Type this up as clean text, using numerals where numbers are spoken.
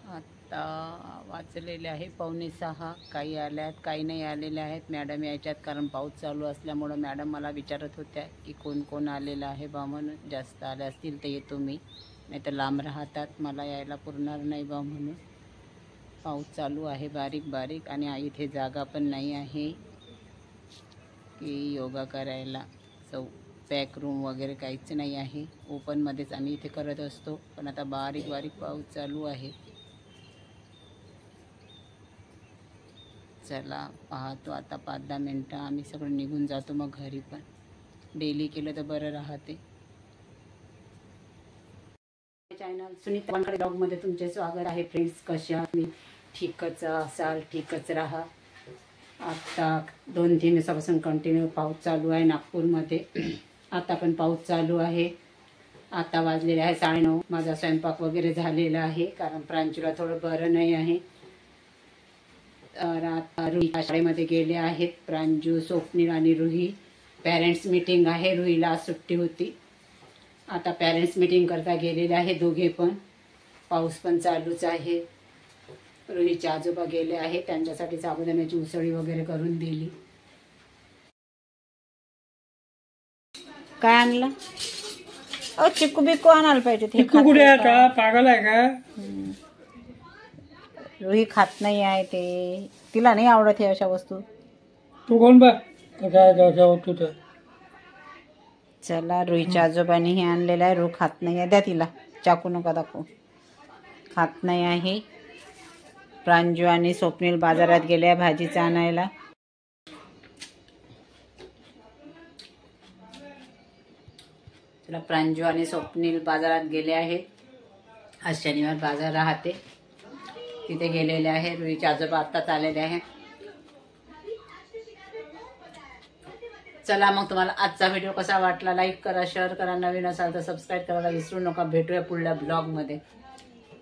आता वाचलेले आहे 5:45. काही आल्यात काही नाही आलेल्या आहेत. मॅडम यायच्यात कारण पाऊस चालू असल्यामुळं मॅडम मला विचारत होत्या की कोण कोण आलेलं आहे बा म्हणून. जास्त आले असतील तर येतो मी, नाही तर लांब राहतात, मला यायला पुरणार नाही बा म्हणून. पाऊस चालू आहे बारीक बारीक आणि इथे जागा पण नाही आहे की योगा करायला. पॅक रूम वगैरे काहीच नाही आहे. ओपनमध्येच आम्ही इथे करत असतो, पण आता बारीक बारीक पाऊस चालू आहे. चला पाहतो आता 5-10 मिनटं आम्ही सगळं निघून जातो, मग घरी. पण डेली केलं तर बरं राहते. चॅनल सुनीता वानखडे ब्लॉगमध्ये तुमचे स्वागत आहे. फ्रेंड्स, कसे आहात? मी ठीकच असाल, ठीकच राहा. आता 2-3 दिवसापासून कंटिन्यू पाऊस चालू आहे नागपूरमध्ये. आता पण पाऊस चालू आहे. आता वाजलेले आहे 9:30. माझा स्वयंपाक वगैरे झालेला आहे कारण प्रांजूला थोडं बरं नाही आहे. आता रुही शाळेमध्ये गेले आहेत. प्रांजू, स्वप्नील आणि रुही. पॅरेंट्स मीटिंग आहे. रुहीला आज सुट्टी होती. आता पॅरेंट्स मीटिंग करता गेलेले आहे दोघे पण. पाऊस पण चालूच आहे. रुहीचे आजोबा गेले आहेत, त्यांच्यासाठी साबुदाण्याची उसळी वगैरे करून दिली. काय आणलं? चिक्कू बिक्कू आणायला पाहिजे. चिक्कू कुठे आहे का? पागल आहे का? रुही खात नाही आहे ते. तिला नाही आवडत हे अशा वस्तू. तू कोण बा कशा होतो तर. चला, रुहीच्या आजोबांनी हे आणलेलं आहे. रू खात नाही आहे. द्या तिला, चाकू नका दाखवू. खात नाही आहे. प्रांजू आणि स्वप्नील बाजारात गेले आहे भाजीचं आणायला. चला, प्रांजू आणि स्वप्नील बाजारात गेले आहेत. आज शनिवार बाजार राहते, तिथे गेलेले आहे. रुहीचे आजोबा आत्ताच आलेले आहे. चला मग, तुम्हाला आजचा व्हिडिओ कसा वाटला लाईक करा, शेअर करा, नवीन असाल तर सबस्क्राईब करायला विसरू नका. भेटूया पुढल्या ब्लॉगमध्ये.